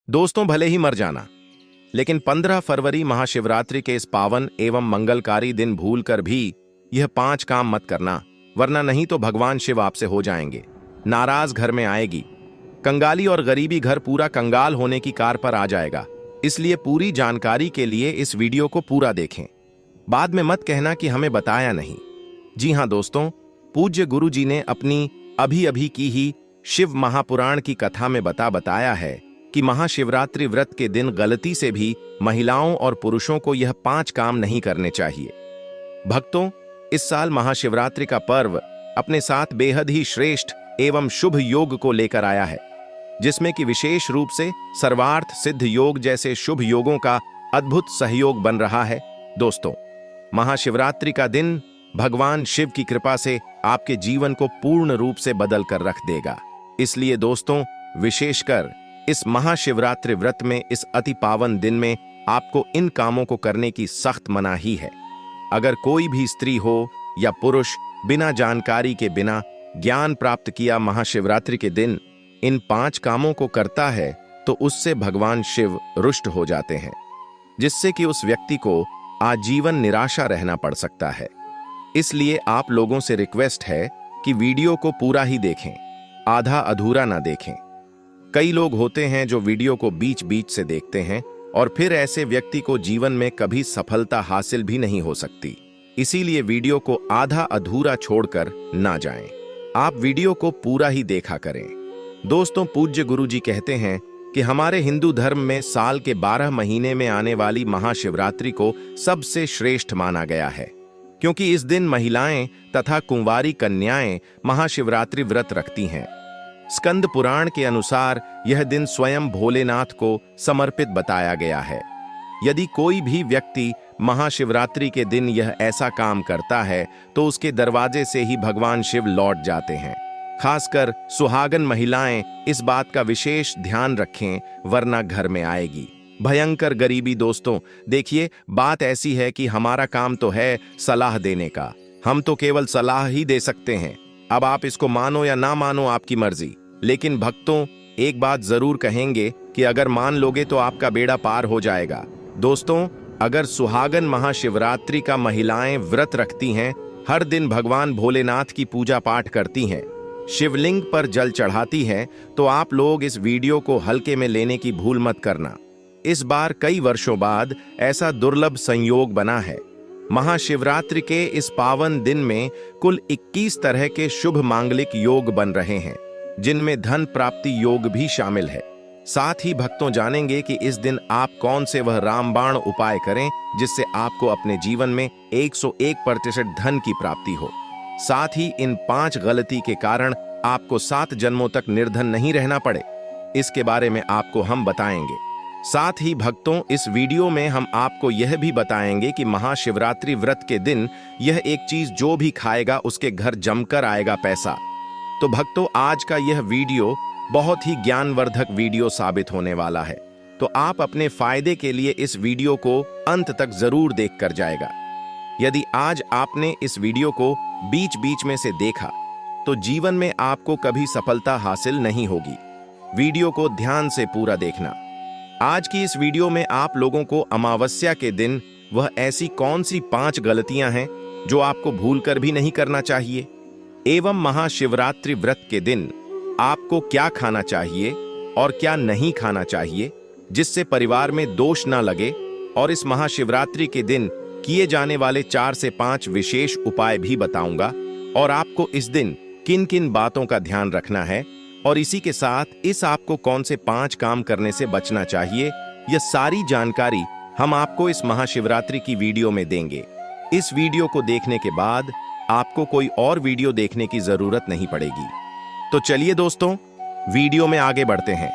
दोस्तों, भले ही मर जाना, लेकिन 15 फरवरी महाशिवरात्रि के इस पावन एवं मंगलकारी दिन भूलकर भी यह 5 काम मत करना, वरना नहीं तो भगवान शिव आपसे हो जाएंगे नाराज। घर में आएगी कंगाली और गरीबी, घर पूरा कंगाल होने की कार पर आ जाएगा। इसलिए पूरी जानकारी के लिए इस वीडियो को पूरा देखें, बाद में मत कहना कि हमें बताया नहीं। जी हां दोस्तों, पूज्य गुरु जी ने अपनी अभी अभी की ही शिव महापुराण की कथा में बताया है कि महाशिवरात्रि व्रत के दिन गलती से भी महिलाओं और पुरुषों को यह 5 काम नहीं करने चाहिए। भक्तों, इस साल महाशिवरात्रि का पर्व अपने साथ बेहद ही श्रेष्ठ एवं शुभ योग को लेकर आया है, जिसमें कि विशेष रूप से सर्वार्थ सिद्ध योग जैसे शुभ योगों का अद्भुत सहयोग बन रहा है। दोस्तों, महाशिवरात्रि का दिन भगवान शिव की कृपा से आपके जीवन को पूर्ण रूप से बदल कर रख देगा। इसलिए दोस्तों, विशेषकर इस महाशिवरात्रि व्रत में, इस अति पावन दिन में आपको इन कामों को करने की सख्त मनाही है। अगर कोई भी स्त्री हो या पुरुष बिना जानकारी के, बिना ज्ञान प्राप्त किया महाशिवरात्रि के दिन इन 5 कामों को करता है, तो उससे भगवान शिव रुष्ट हो जाते हैं, जिससे कि उस व्यक्ति को आजीवन निराशा रहना पड़ सकता है। इसलिए आप लोगों से रिक्वेस्ट है कि वीडियो को पूरा ही देखें, आधा अधूरा ना देखें। कई लोग होते हैं जो वीडियो को बीच बीच से देखते हैं और फिर ऐसे व्यक्ति को जीवन में कभी सफलता हासिल भी नहीं हो सकती। इसीलिए वीडियो को आधा अधूरा छोड़कर ना जाएं, आप वीडियो को पूरा ही देखा करें। दोस्तों, पूज्य गुरु जी कहते हैं कि हमारे हिंदू धर्म में साल के 12 महीने में आने वाली महाशिवरात्रि को सबसे श्रेष्ठ माना गया है, क्योंकि इस दिन महिलाएं तथा कुंवारी कन्याएं महाशिवरात्रि व्रत रखती हैं। स्कंद पुराण के अनुसार यह दिन स्वयं भोलेनाथ को समर्पित बताया गया है। यदि कोई भी व्यक्ति महाशिवरात्रि के दिन यह ऐसा काम करता है, तो उसके दरवाजे से ही भगवान शिव लौट जाते हैं। खासकर सुहागन महिलाएं इस बात का विशेष ध्यान रखें, वरना घर में आएगी भयंकर गरीबी। दोस्तों देखिए, बात ऐसी है कि हमारा काम तो है सलाह देने का, हम तो केवल सलाह ही दे सकते हैं। अब आप इसको मानो या ना मानो, आपकी मर्जी। लेकिन भक्तों, एक बात जरूर कहेंगे कि अगर मान लोगे तो आपका बेड़ा पार हो जाएगा। दोस्तों, अगर सुहागन महाशिवरात्रि का महिलाएं व्रत रखती हैं, हर दिन भगवान भोलेनाथ की पूजा पाठ करती हैं, शिवलिंग पर जल चढ़ाती हैं, तो आप लोग इस वीडियो को हल्के में लेने की भूल मत करना। इस बार कई वर्षों बाद ऐसा दुर्लभ संयोग बना है। महाशिवरात्रि के इस पावन दिन में कुल 21 तरह के शुभ मांगलिक योग बन रहे हैं, जिनमें धन प्राप्ति योग भी शामिल है। साथ ही भक्तों जानेंगे कि इस दिन आप कौन से वह रामबाण उपाय करें जिससे आपको अपने जीवन में 101% धन की प्राप्ति हो। साथ ही इन 5 गलती के कारण आपको 7 जन्मों तक निर्धन नहीं रहना पड़े, इसके बारे में आपको हम बताएंगे। साथ ही भक्तों, इस वीडियो में हम आपको यह भी बताएंगे कि महाशिवरात्रि व्रत के दिन यह एक चीज जो भी खाएगा उसके घर जमकर आएगा पैसा। तो भक्तों, आज का यह वीडियो बहुत ही ज्ञानवर्धक वीडियो साबित होने वाला है, तो आप अपने फायदे के लिए इस वीडियो को अंत तक जरूर देख कर जाएगा। यदि आज आपने इस वीडियो को बीच बीच में से देखा, तो जीवन में आपको कभी सफलता हासिल नहीं होगी। वीडियो को ध्यान से पूरा देखना। आज की इस वीडियो में आप लोगों को अमावस्या के दिन वह ऐसी कौन सी 5 गलतियां हैं जो आपको भूलकर भी नहीं करना चाहिए, एवं महाशिवरात्रि व्रत के दिन आपको क्या खाना चाहिए और क्या नहीं खाना चाहिए, जिससे परिवार में दोष ना लगे, और इस महाशिवरात्रि के दिन किए जाने वाले 4 से 5 विशेष उपाय भी बताऊंगा, और आपको इस दिन किन किन बातों का ध्यान रखना है, और इसी के साथ इस आपको कौन से 5 काम करने से बचना चाहिए, यह सारी जानकारी हम आपको इस महाशिवरात्रि की वीडियो में देंगे। इस वीडियो को देखने के बाद आपको कोई और वीडियो देखने की जरूरत नहीं पड़ेगी। तो चलिए दोस्तों, वीडियो में आगे बढ़ते हैं।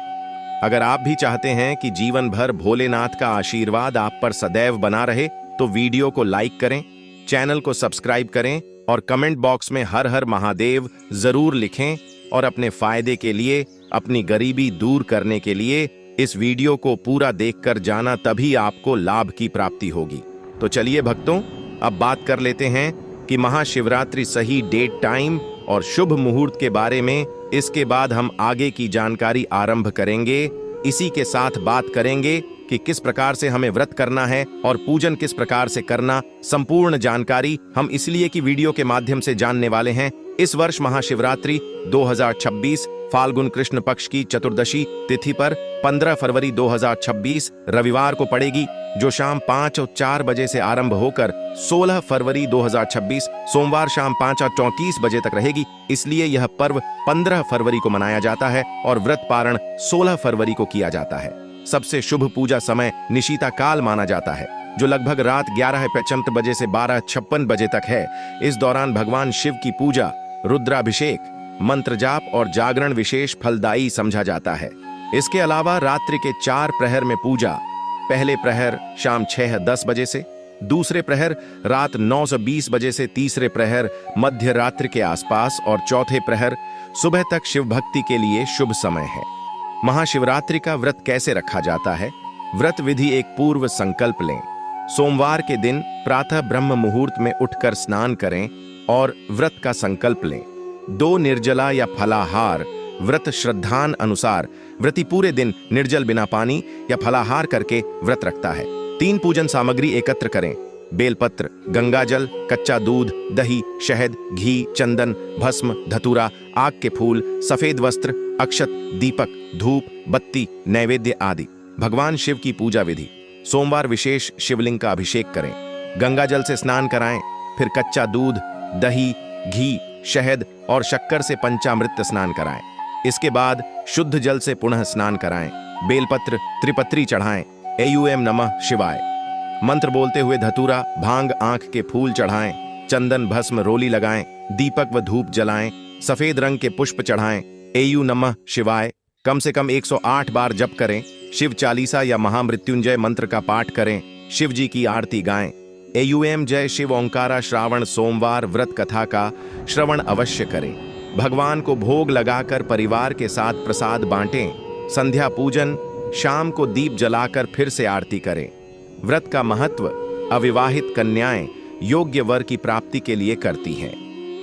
अगर आप भी चाहते हैं कि जीवन भर भोलेनाथ का आशीर्वाद आप पर सदैव बना रहे, तो वीडियो को लाइक करें, चैनल को सब्सक्राइब करें और कमेंट बॉक्स में हर हर महादेव जरूर लिखें, और अपने फायदे के लिए, अपनी गरीबी दूर करने के लिए इस वीडियो को पूरा देखकर जाना, तभी आपको लाभ की प्राप्ति होगी। तो चलिए भक्तों, अब बात कर लेते हैं कि महाशिवरात्रि सही डेट, टाइम और शुभ मुहूर्त के बारे में। इसके बाद हम आगे की जानकारी आरंभ करेंगे। इसी के साथ बात करेंगे कि किस प्रकार से हमें व्रत करना है और पूजन किस प्रकार से करना। संपूर्ण जानकारी हम इसलिए कि वीडियो के माध्यम से जानने वाले हैं। इस वर्ष महाशिवरात्रि 2026 फाल्गुन कृष्ण पक्ष की चतुर्दशी तिथि पर 15 फरवरी 2026 रविवार को पड़ेगी, जो शाम 5:04 बजे से आरंभ होकर 16 फरवरी 2026 सोमवार शाम 5:34 बजे तक रहेगी। इसलिए यह पर्व 15 फरवरी को मनाया जाता है और व्रत पारण 16 फरवरी को किया जाता है। सबसे शुभ पूजा समय निशीता काल माना जाता है, जो लगभग रात 11:55 बजे से 12:56 बजे तक है। इस दौरान भगवान शिव की पूजा, रुद्राभिषेक, मंत्र जाप और जागरण विशेष फलदायी समझा जाता है। इसके अलावा रात्रि के 4 प्रहर में पूजा, पहले प्रहर शाम 6:10 बजे से, दूसरे प्रहर रात 9:20 बजे से, तीसरे प्रहर मध्य रात्रि के आसपास और चौथे प्रहर सुबह तक शिव भक्ति के लिए शुभ समय है। महाशिवरात्रि का व्रत कैसे रखा जाता है? व्रत विधि: एक पूर्व संकल्प लें। सोमवार के दिन प्रातः ब्रह्म मुहूर्त में उठकर स्नान करें और व्रत का संकल्प लें। 2 निर्जला या फलाहार व्रत श्रद्धान अनुसार व्रती पूरे दिन निर्जल बिना पानी या फलाहार करके व्रत रखता है। 3 पूजन सामग्री एकत्र करें: बेलपत्र, गंगाजल, कच्चा दूध, दही, शहद, घी, चंदन, भस्म, धतूरा, आग के फूल, सफेद वस्त्र, अक्षत, दीपक, धूप, बत्ती, नैवेद्य आदि। भगवान शिव की पूजा विधि: सोमवार विशेष शिवलिंग का अभिषेक करें, गंगाजल से स्नान कराएं, फिर कच्चा दूध, दही, घी, शहद और शक्कर से पंचामृत स्नान कराएं। इसके बाद शुद्ध जल से पुनः स्नान कराएं, बेलपत्र, त्रिपत्री चढ़ाएं, एयूएम नमः शिवाय मंत्र बोलते हुए धतूरा, भांग, आंख के फूल चढ़ाएं, चंदन, भस्म, रोली लगाएं, दीपक व धूप जलाएं, सफेद रंग के पुष्प चढ़ाएं, एयू नमः शिवाय कम से कम 108 बार जप करें, शिव चालीसा या महामृत्युंजय मंत्र का पाठ करें, शिव जी की आरती गाएं। एयूएम जय शिव ओंकारा श्रावण सोमवार व्रत कथा का श्रवण अवश्य करें। भगवान को भोग लगाकर परिवार के साथ प्रसाद बांटें। संध्या पूजन, शाम को दीप जलाकर फिर से आरती करें। व्रत का महत्व: अविवाहित कन्याएं योग्य वर की प्राप्ति के लिए करती हैं।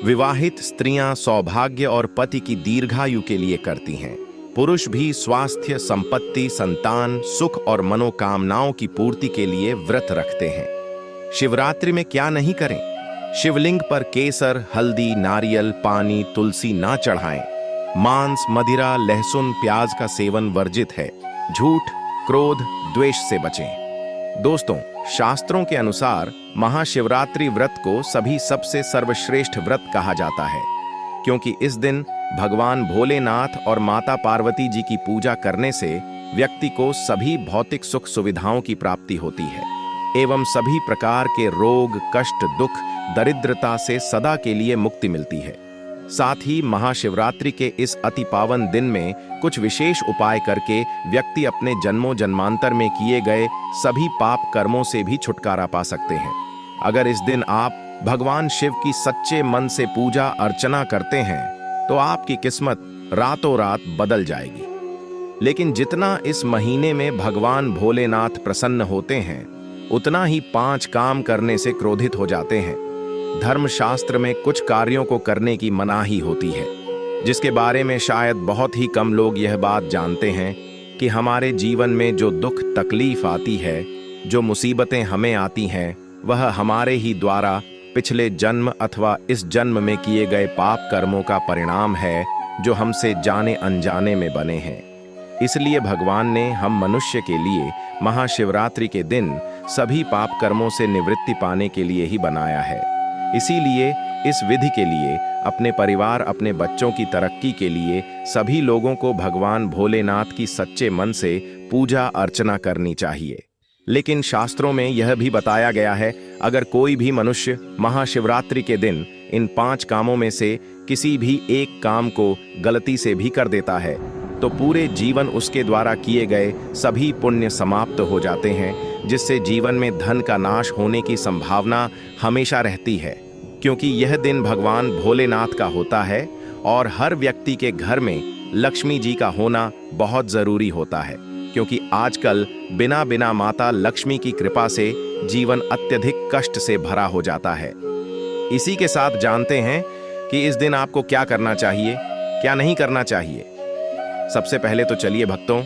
विवाहित स्त्रियां सौभाग्य और पति की दीर्घायु के लिए करती हैं। पुरुष भी स्वास्थ्य, संपत्ति, संतान, सुख और मनोकामनाओं की पूर्ति के लिए व्रत रखते हैं। शिवरात्रि में क्या नहीं करें? शिवलिंग पर केसर, हल्दी, नारियल, पानी, तुलसी ना चढ़ाएं। मांस, मदिरा, लहसुन, प्याज का सेवन वर्जित है। झूठ, क्रोध, द्वेष से बचें। दोस्तों, शास्त्रों के अनुसार महाशिवरात्रि व्रत को सभी सबसे सर्वश्रेष्ठ व्रत कहा जाता है, क्योंकि इस दिन भगवान भोलेनाथ और माता पार्वती जी की पूजा करने से व्यक्ति को सभी भौतिक सुख सुविधाओं की प्राप्ति होती है एवं सभी प्रकार के रोग, कष्ट, दुख, दरिद्रता से सदा के लिए मुक्ति मिलती है। साथ ही महाशिवरात्रि के इस अति पावन दिन में कुछ विशेष उपाय करके व्यक्ति अपने जन्मों जन्मांतर में किए गए सभी पाप कर्मों से भी छुटकारा पा सकते हैं। अगर इस दिन आप भगवान शिव की सच्चे मन से पूजा अर्चना करते हैं तो आपकी किस्मत रातों रात बदल जाएगी। लेकिन जितना इस महीने में भगवान भोलेनाथ प्रसन्न होते हैं, उतना ही 5 काम करने से क्रोधित हो जाते हैं। धर्मशास्त्र में कुछ कार्यों को करने की मनाही होती है, जिसके बारे में शायद बहुत ही कम लोग यह बात जानते हैं कि हमारे जीवन में जो दुख तकलीफ आती है, जो मुसीबतें हमें आती हैं, वह हमारे ही द्वारा पिछले जन्म अथवा इस जन्म में किए गए पाप कर्मों का परिणाम है, जो हमसे जाने अनजाने में बने हैं। इसलिए भगवान ने हम मनुष्य के लिए महाशिवरात्रि के दिन सभी पाप कर्मों से निवृत्ति पाने के लिए ही बनाया है। इसीलिए इस विधि के लिए अपने परिवार, अपने बच्चों की तरक्की के लिए सभी लोगों को भगवान भोलेनाथ की सच्चे मन से पूजा अर्चना करनी चाहिए। लेकिन शास्त्रों में यह भी बताया गया है, अगर कोई भी मनुष्य महाशिवरात्रि के दिन इन 5 कामों में से किसी भी एक काम को गलती से भी कर देता है, तो पूरे जीवन उसके द्वारा किए गए सभी पुण्य समाप्त हो जाते हैं, जिससे जीवन में धन का नाश होने की संभावना हमेशा रहती है। क्योंकि यह दिन भगवान भोलेनाथ का होता है और हर व्यक्ति के घर में लक्ष्मी जी का होना बहुत जरूरी होता है, क्योंकि आजकल बिना बिना माता लक्ष्मी की कृपा से जीवन अत्यधिक कष्ट से भरा हो जाता है। इसी के साथ जानते हैं कि इस दिन आपको क्या करना चाहिए, क्या नहीं करना चाहिए। सबसे पहले तो चलिए भक्तों,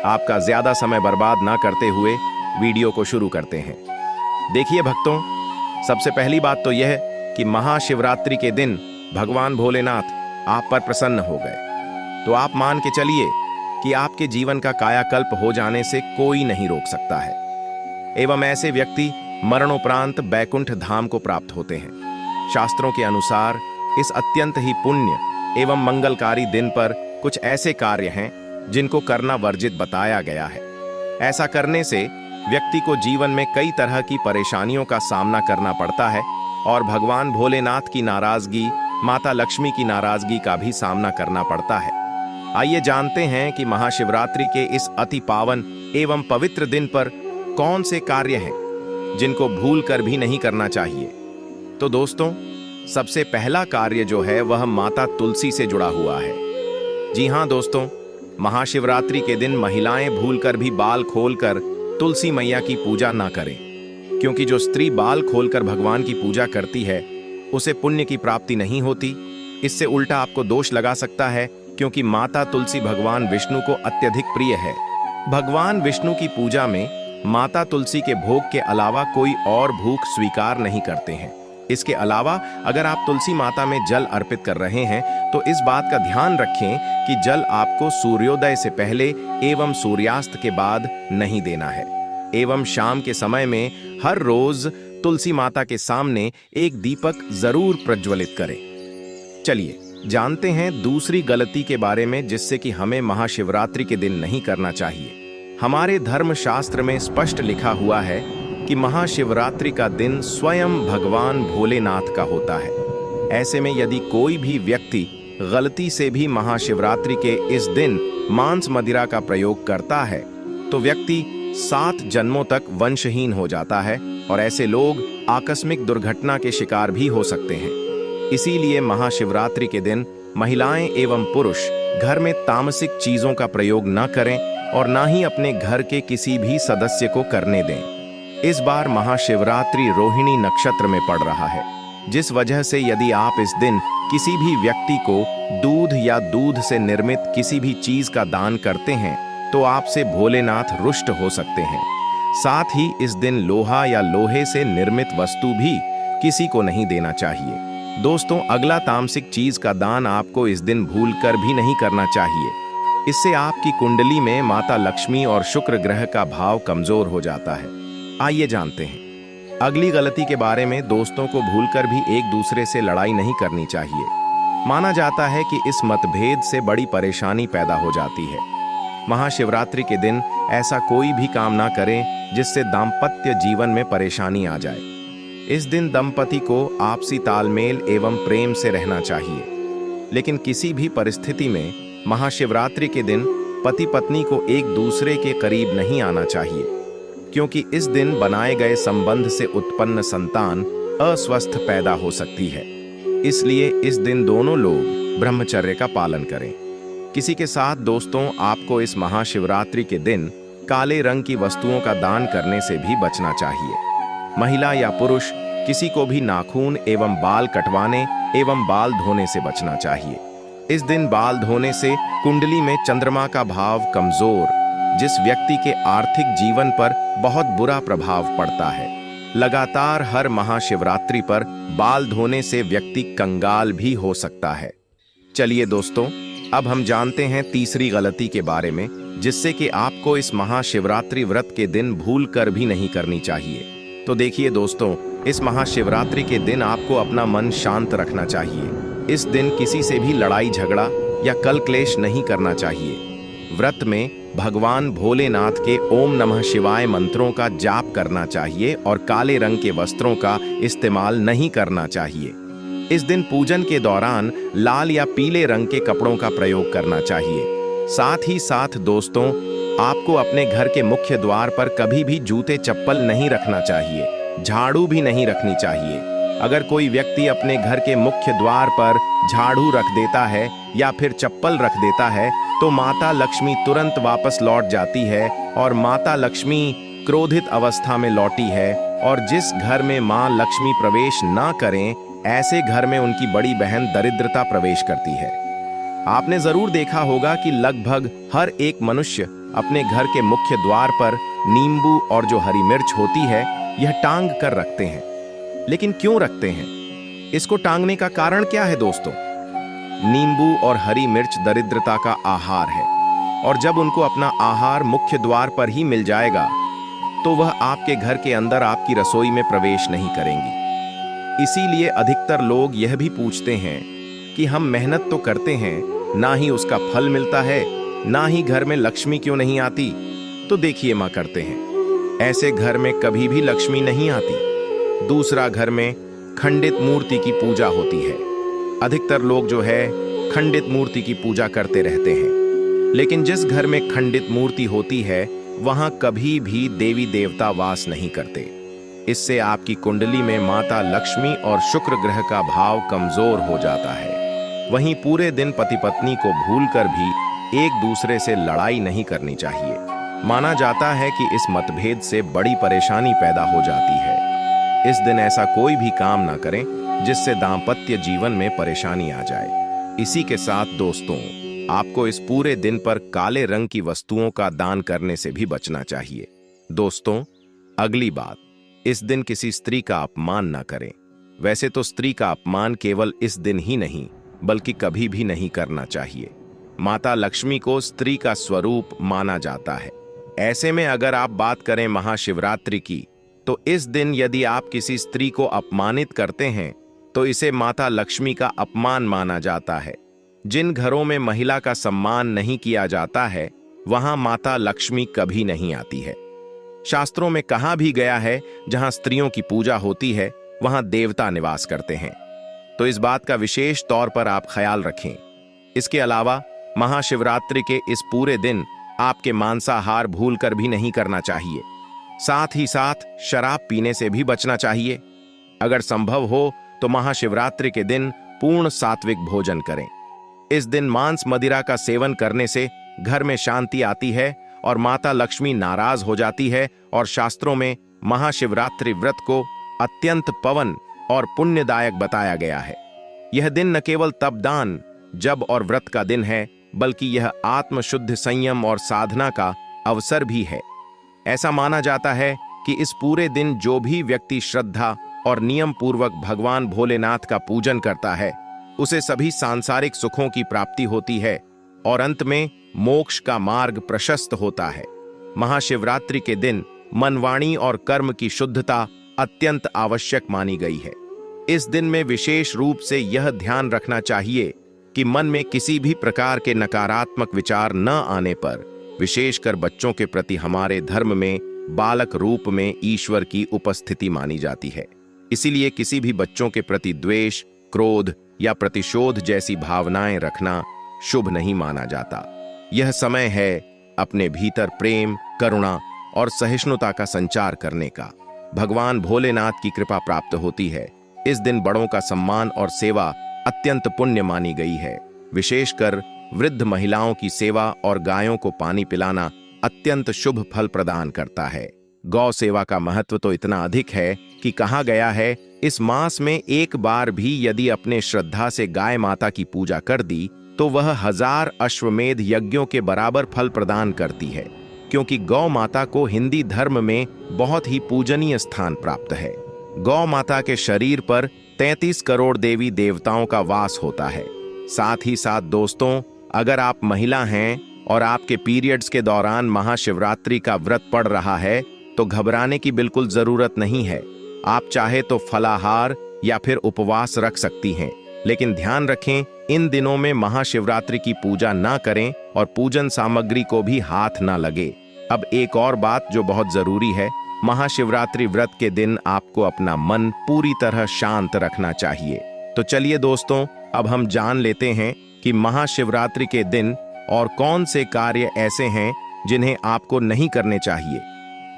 आपका ज्यादा समय बर्बाद ना करते हुए वीडियो को शुरू करते हैं। देखिए भक्तों, सबसे पहली बात तो यह कि महाशिवरात्रि के दिन भगवान भोलेनाथ आप पर प्रसन्न हो गए तो आप मान के चलिए कि आपके जीवन का कायाकल्प हो जाने से कोई नहीं रोक सकता है। एवं ऐसे व्यक्ति मरणोपरांत बैकुंठ धाम को प्राप्त होते हैं। शास्त्रों के अनुसार इस अत्यंत ही पुण्य एवं मंगलकारी दिन पर कुछ ऐसे कार्य हैं जिनको करना वर्जित बताया गया है। ऐसा करने से व्यक्ति को जीवन में कई तरह की परेशानियों का सामना करना पड़ता है और भगवान भोलेनाथ की नाराजगी, माता लक्ष्मी की नाराजगी का भी सामना करना पड़ता है। आइए जानते हैं कि महाशिवरात्रि के इस अति पावन एवं पवित्र दिन पर कौन से कार्य हैं जिनको भूल कर भी नहीं करना चाहिए। तो दोस्तों, सबसे पहला कार्य जो है वह माता तुलसी से जुड़ा हुआ है। जी हाँ दोस्तों, महाशिवरात्रि के दिन महिलाएं भूलकर भी बाल खोलकर तुलसी मैया की पूजा ना करें, क्योंकि जो स्त्री बाल खोलकर भगवान की पूजा करती है उसे पुण्य की प्राप्ति नहीं होती। इससे उल्टा आपको दोष लगा सकता है, क्योंकि माता तुलसी भगवान विष्णु को अत्यधिक प्रिय है। भगवान विष्णु की पूजा में माता तुलसी के भोग के अलावा कोई और भूख स्वीकार नहीं करते हैं। इसके अलावा अगर आप तुलसी माता में जल अर्पित कर रहे हैं तो इस बात का ध्यान रखें कि जल आपको सूर्योदय से पहले एवं सूर्यास्त के बाद नहीं देना है। एवं शाम के समय में हर रोज तुलसी माता के सामने एक दीपक जरूर प्रज्वलित करें। चलिए जानते हैं दूसरी गलती के बारे में जिससे कि हमें महाशिवरात्रि के दिन नहीं करना चाहिए। हमारे धर्म शास्त्र में स्पष्ट लिखा हुआ है कि महाशिवरात्रि का दिन स्वयं भगवान भोलेनाथ का होता है। ऐसे में यदि कोई भी व्यक्ति गलती से भी महाशिवरात्रि के इस दिन मांस मदिरा का प्रयोग करता है तो व्यक्ति 7 जन्मों तक वंशहीन हो जाता है और ऐसे लोग आकस्मिक दुर्घटना के शिकार भी हो सकते हैं। इसीलिए महाशिवरात्रि के दिन महिलाएं एवं पुरुष घर में तामसिक चीजों का प्रयोग न करें और ना ही अपने घर के किसी भी सदस्य को करने दें। इस बार महाशिवरात्रि रोहिणी नक्षत्र में पड़ रहा है, जिस वजह से यदि आप इस दिन किसी भी व्यक्ति को दूध या दूध से निर्मित किसी भी चीज का दान करते हैं तो आपसे भोलेनाथ रुष्ट हो सकते हैं। साथ ही इस दिन लोहा या लोहे से निर्मित वस्तु भी किसी को नहीं देना चाहिए। दोस्तों, अगला तामसिक चीज का दान आपको इस दिन भूलकर भी नहीं करना चाहिए। इससे आपकी कुंडली में माता लक्ष्मी और शुक्र ग्रह का भाव कमजोर हो जाता है। आइए जानते हैं अगली गलती के बारे में। दोस्तों को भूलकर भी एक दूसरे से लड़ाई नहीं करनी चाहिए। माना जाता है कि इस मतभेद से बड़ी परेशानी पैदा हो जाती है। महाशिवरात्रि के दिन ऐसा कोई भी काम ना करें जिससे दाम्पत्य जीवन में परेशानी आ जाए। इस दिन दंपति को आपसी तालमेल एवं प्रेम से रहना चाहिए, लेकिन किसी भी परिस्थिति में महाशिवरात्रि के दिन पति पत्नी को एक दूसरे के करीब नहीं आना चाहिए, क्योंकि इस दिन बनाए गए संबंध से उत्पन्न संतान अस्वस्थ पैदा हो सकती है। इसलिए इस दिन दोनों लोग ब्रह्मचर्य का पालन करें। किसी के साथ दोस्तों, आपको इस महाशिवरात्रि के दिन काले रंग की वस्तुओं का दान करने से भी बचना चाहिए। महिला या पुरुष किसी को भी नाखून एवं बाल कटवाने एवं बाल धोने से बचना चाहिए। इस दिन बाल धोने से कुंडली में चंद्रमा का भाव कमजोर, जिस व्यक्ति के आर्थिक जीवन पर बहुत बुरा प्रभाव पड़ता है। लगातार हर महाशिवरात्रि पर बाल धोने से व्यक्ति कंगाल भी हो सकता है। चलिए दोस्तों, अब हम जानते हैं तीसरी गलती के बारे में, जिससे कि आपको इस महाशिवरात्रि व्रत के दिन भूल कर भी नहीं करनी चाहिए। तो देखिए दोस्तों, इस महाशिवरात्रि के दिन आपको अपना मन शांत रखना चाहिए। इस दिन किसी से भी लड़ाई झगड़ा या कल क्लेश नहीं करना चाहिए। व्रत में भगवान भोलेनाथ के ओम नमः शिवाय मंत्रों का जाप करना चाहिए और काले रंग के वस्त्रों का इस्तेमाल नहीं करना चाहिए। इस दिन पूजन के दौरान लाल या पीले रंग के कपड़ों का प्रयोग करना चाहिए। साथ ही साथ दोस्तों, आपको अपने घर के मुख्य द्वार पर कभी भी जूते चप्पल नहीं रखना चाहिए, झाड़ू भी नहीं रखनी चाहिए। अगर कोई व्यक्ति अपने घर के मुख्य द्वार पर झाड़ू रख देता है या फिर चप्पल रख देता है तो माता लक्ष्मी तुरंत वापस लौट जाती है और माता लक्ष्मी क्रोधित अवस्था में लौटी है। और जिस घर में मां लक्ष्मी प्रवेश ना करें, ऐसे घर में उनकी बड़ी बहन दरिद्रता प्रवेश करती है। आपने जरूर देखा होगा कि लगभग हर एक मनुष्य अपने घर के मुख्य द्वार पर नींबू और जो हरी मिर्च होती है यह टांग कर रखते हैं। लेकिन क्यों रखते हैं? इसको टांगने का कारण क्या है दोस्तों? नींबू और हरी मिर्च दरिद्रता का आहार है, और जब उनको अपना आहार मुख्य द्वार पर ही मिल जाएगा तो वह आपके घर के अंदर आपकी रसोई में प्रवेश नहीं करेंगी। इसीलिए अधिकतर लोग यह भी पूछते हैं कि हम मेहनत तो करते हैं, ना ही उसका फल मिलता है, ना ही घर में लक्ष्मी क्यों नहीं आती? तो देखिए मां करते हैं, ऐसे घर में कभी भी लक्ष्मी नहीं आती। दूसरा, घर में खंडित मूर्ति की पूजा होती है। अधिकतर लोग जो है खंडित मूर्ति की पूजा करते रहते हैं, लेकिन जिस घर में खंडित मूर्ति होती है वहां कभी भी देवी देवता वास नहीं करते। इससे आपकी कुंडली में माता लक्ष्मी और शुक्र ग्रह का भाव कमजोर हो जाता है। वहीं पूरे दिन पति पत्नी को भूलकर भी एक दूसरे से लड़ाई नहीं करनी चाहिए। माना जाता है कि इस मतभेद से बड़ी परेशानी पैदा हो जाती है। इस दिन ऐसा कोई भी काम ना करें जिससे दांपत्य जीवन में परेशानी आ जाए। इसी के साथ दोस्तों, आपको इस पूरे दिन पर काले रंग की वस्तुओं का दान करने से भी बचना चाहिए। दोस्तों, अगली बात, इस दिन किसी स्त्री का अपमान ना करें। वैसे तो स्त्री का अपमान केवल इस दिन ही नहीं बल्कि कभी भी नहीं करना चाहिए। माता लक्ष्मी को स्त्री का स्वरूप माना जाता है। ऐसे में अगर आप बात करें महाशिवरात्रि की, तो इस दिन यदि आप किसी स्त्री को अपमानित करते हैं तो इसे माता लक्ष्मी का अपमान माना जाता है। जिन घरों में महिला का सम्मान नहीं किया जाता है वहां माता लक्ष्मी कभी नहीं आती है। शास्त्रों में कहा भी गया है, जहां स्त्रियों की पूजा होती है वहां देवता निवास करते हैं। तो इस बात का विशेष तौर पर आप ख्याल रखें। इसके अलावा महाशिवरात्रि के इस पूरे दिन आपके मांसाहार भूलकर भी नहीं करना चाहिए। साथ ही साथ शराब पीने से भी बचना चाहिए। अगर संभव हो तो महाशिवरात्रि के दिन पूर्ण सात्विक भोजन करें। इस दिन मांस मदिरा का सेवन करने से घर में शांति आती है और माता लक्ष्मी नाराज हो जाती है, और शास्त्रों में महाशिवरात्रि व्रत को अत्यंत पवन और पुण्यदायक बताया गया है। यह दिन न केवल तपदान, जप और व्रत का दिन है, बल्कि यह आत्मशुद्ध संयम और साधना का अवसर भी है। ऐसा माना जाता है कि इस पूरे दिन जो भी व्यक्ति श्रद्धा और नियम पूर्वक भगवान भोलेनाथ का पूजन करता है उसे सभी सांसारिक सुखों की प्राप्ति होती है और अंत में मोक्ष का मार्ग प्रशस्त होता है। महाशिवरात्रि के दिन मन, वाणी और कर्म की शुद्धता अत्यंत आवश्यक मानी गई है। इस दिन में विशेष रूप से यह ध्यान रखना चाहिए कि मन में किसी भी प्रकार के नकारात्मक विचार न आने पर, विशेषकर बच्चों के प्रति हमारे धर्म में बालक रूप में ईश्वर की उपस्थिति मानी जाती है। इसीलिए किसी भी बच्चों के प्रति द्वेष, क्रोध या प्रतिशोध जैसी भावनाएं रखना शुभ नहीं माना जाता। यह समय है अपने भीतर प्रेम, करुणा और सहिष्णुता का संचार करने का। भगवान भोलेनाथ की कृपा प्राप्त होती है। इस दिन बड़ों का सम्मान और सेवा अत्यंत पुण्य मानी गई है। विशेषकर वृद्ध महिलाओं की सेवा और गायों को पानी पिलाना अत्यंत शुभ फल प्रदान करता है। गौ सेवा का महत्व तो इतना अधिक है कि कहा गया है, इस मास में एक बार भी यदि अपने श्रद्धा से गाय माता की पूजा कर दी तो वह 1000 अश्वमेध यज्ञों के बराबर फल प्रदान करती है, क्योंकि गौ माता को हिंदी धर्म में बहुत ही पूजनीय स्थान प्राप्त है। गौ माता के शरीर पर 33 करोड़ देवी देवताओं का वास होता है। साथ ही साथ दोस्तों, अगर आप महिला हैं और आपके पीरियड्स के दौरान महाशिवरात्रि का व्रत पड़ रहा है तो घबराने की बिल्कुल जरूरत नहीं है। आप चाहे तो फलाहार या फिर उपवास रख सकती हैं, लेकिन ध्यान रखें इन दिनों में महाशिवरात्रि की पूजा ना करें और पूजन सामग्री को भी हाथ ना लगे। अब एक और बात जो बहुत जरूरी है, महाशिवरात्रि व्रत के दिन आपको अपना मन पूरी तरह शांत रखना चाहिए। तो चलिए दोस्तों, अब हम जान लेते हैं कि महाशिवरात्रि के दिन और कौन से कार्य ऐसे हैं जिन्हें आपको नहीं करने चाहिए।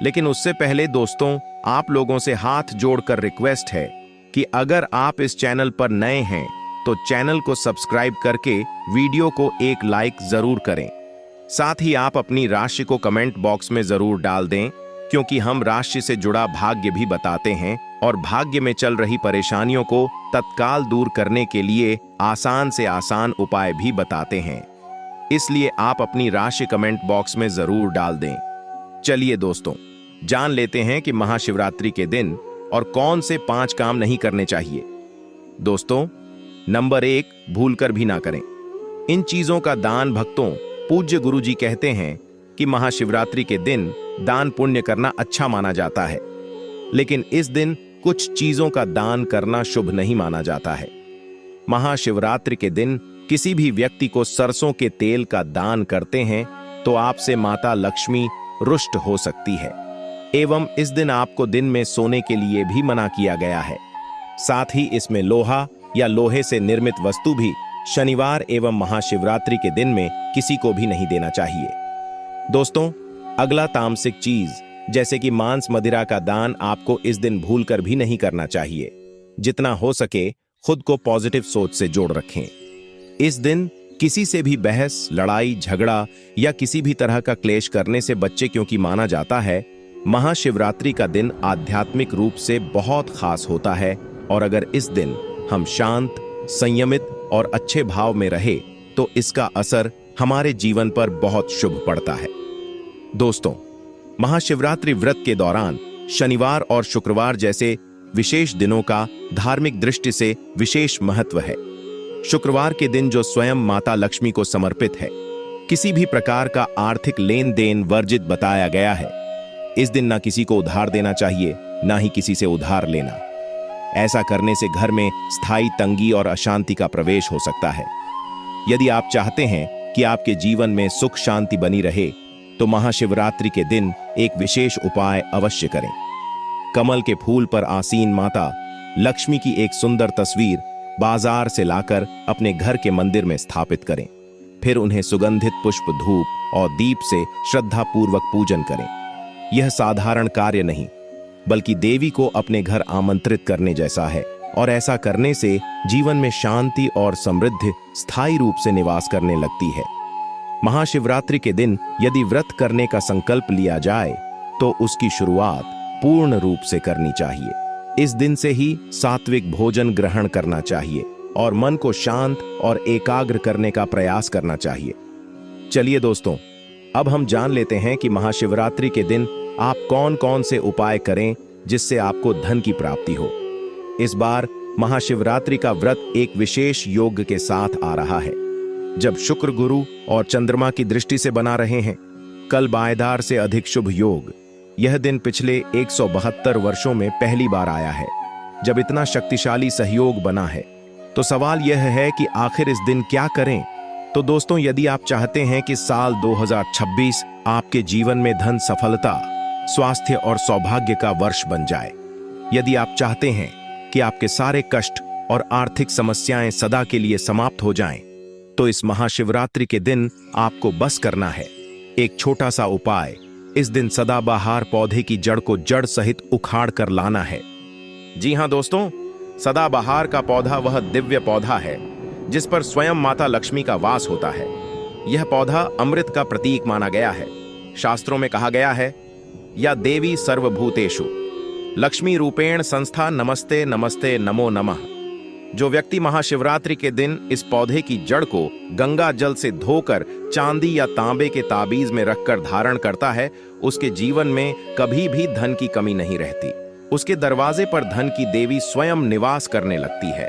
लेकिन उससे पहले दोस्तों, आप लोगों से हाथ जोड़कर रिक्वेस्ट है कि अगर आप इस चैनल पर नए हैं तो चैनल को सब्सक्राइब करके वीडियो को एक लाइक जरूर करें। साथ ही आप अपनी राशि को कमेंट बॉक्स में जरूर डाल दें, क्योंकि हम राशि से जुड़ा भाग्य भी बताते हैं और भाग्य में चल रही परेशानियों को तत्काल दूर करने के लिए आसान से आसान उपाय भी बताते हैं। इसलिए आप अपनी राशि कमेंट बॉक्स में जरूर डाल दें। चलिए दोस्तों, जान लेते हैं कि महाशिवरात्रि के दिन और कौन से 5 काम नहीं करने चाहिए। दोस्तों, नंबर 1, भूलकर भी ना करें। इन चीजों का दान भक्तों, पूज्य गुरु जी कहते हैं कि महाशिवरात्रि के दिन दान पुण्य करना अच्छा माना जाता है, लेकिन इस दिन कुछ चीजों का दान करना शुभ नहीं माना जाता है। महाशिवरात्रि के दिन किसी भी व्यक्ति को सरसों के तेल का दान करते हैं तो आपसे माता लक्ष्मी रुष्ट हो सकती है, एवं इस दिन आपको दिन में सोने के लिए भी मना किया गया है। साथ ही इसमें लोहा या लोहे से निर्मित वस्तु भी शनिवार एवं महाशिवरात्रि के दिन में किसी को भी नहीं देना चाहिए। दोस्तों, अगला तामसिक चीज जैसे कि मांस मदिरा का दान आपको इस दिन भूलकर भी नहीं करना चाहिए। जितना हो सके खुद को पॉजिटिव सोच से जोड़ रखें। इस दिन किसी से भी बहस, लड़ाई, झगड़ा या किसी भी तरह का क्लेश करने से बच्चे, क्योंकि माना जाता है महाशिवरात्रि का दिन आध्यात्मिक रूप से बहुत खास होता है, और अगर इस दिन हम शांत, संयमित और अच्छे भाव में रहे तो इसका असर हमारे जीवन पर बहुत शुभ पड़ता है। दोस्तों, महाशिवरात्रि व्रत के दौरान शनिवार और शुक्रवार जैसे विशेष दिनों का धार्मिक दृष्टि से विशेष महत्व है। शुक्रवार के दिन जो स्वयं माता लक्ष्मी को समर्पित है, किसी भी प्रकार का आर्थिक लेन देन वर्जित बताया गया है। इस दिन ना किसी को उधार देना चाहिए, ना ही किसी से उधार लेना। ऐसा करने से घर में स्थायी तंगी और अशांति का प्रवेश हो सकता है। यदि आप चाहते हैं कि आपके जीवन में सुख शांति बनी रहे तो महाशिवरात्रि के दिन एक विशेष उपाय अवश्य करें। कमल के फूल पर आसीन माता लक्ष्मी की एक सुंदर तस्वीर बाजार से लाकर अपने घर के मंदिर में स्थापित करें। फिर उन्हें सुगंधित पुष्प, धूप और दीप से श्रद्धापूर्वक पूजन करें। यह साधारण कार्य नहीं, बल्कि देवी को अपने घर आमंत्रित करने जैसा है, और ऐसा करने से जीवन में शांति और समृद्धि स्थायी रूप से निवास करने लगती है। महाशिवरात्रि के दिन यदि व्रत करने का संकल्प लिया जाए तो उसकी शुरुआत पूर्ण रूप से करनी चाहिए। इस दिन से ही सात्विक भोजन ग्रहण करना चाहिए और मन को शांत और एकाग्र करने का प्रयास करना चाहिए। चलिए दोस्तों, अब हम जान लेते हैं कि महाशिवरात्रि के दिन आप कौन कौन से उपाय करें जिससे आपको धन की प्राप्ति हो। इस बार महाशिवरात्रि का व्रत एक विशेष योग के साथ आ रहा है, जब शुक्र, गुरु और चंद्रमा की दृष्टि से बना रहे हैं। कल बायदार से अधिक शुभ योग। यह दिन पिछले 172 वर्षों में पहली बार आया है जब इतना शक्तिशाली सहयोग बना है। तो सवाल यह है कि आखिर इस दिन क्या करें। तो दोस्तों, यदि आप चाहते हैं कि साल 2026 आपके जीवन में धन, सफलता, स्वास्थ्य और सौभाग्य का वर्ष बन जाए, यदि आप चाहते हैं कि आपके सारे कष्ट और आर्थिक समस्याएं सदा के लिए समाप्त हो जाएं, तो इस महाशिवरात्रि के दिन आपको बस करना है एक छोटा सा उपाय। इस दिन सदाबहार पौधे की जड़ को जड़ सहित उखाड़ कर लाना है। जी हां दोस्तों, सदाबहार का पौधा वह दिव्य पौधा है जिस पर स्वयं माता लक्ष्मी का वास होता है। यह पौधा अमृत का प्रतीक माना गया है। शास्त्रों में कहा गया है, या देवी सर्वभूतेषु लक्ष्मी रूपेण संस्था नमस्ते नमस्ते नमो नमः। जो व्यक्ति महाशिवरात्रि के दिन इस पौधे की जड़ को गंगा जल से धोकर चांदी या तांबे के ताबीज में रखकर धारण करता है, उसके जीवन में कभी भी धन की कमी नहीं रहती। उसके दरवाजे पर धन की देवी स्वयं निवास करने लगती है।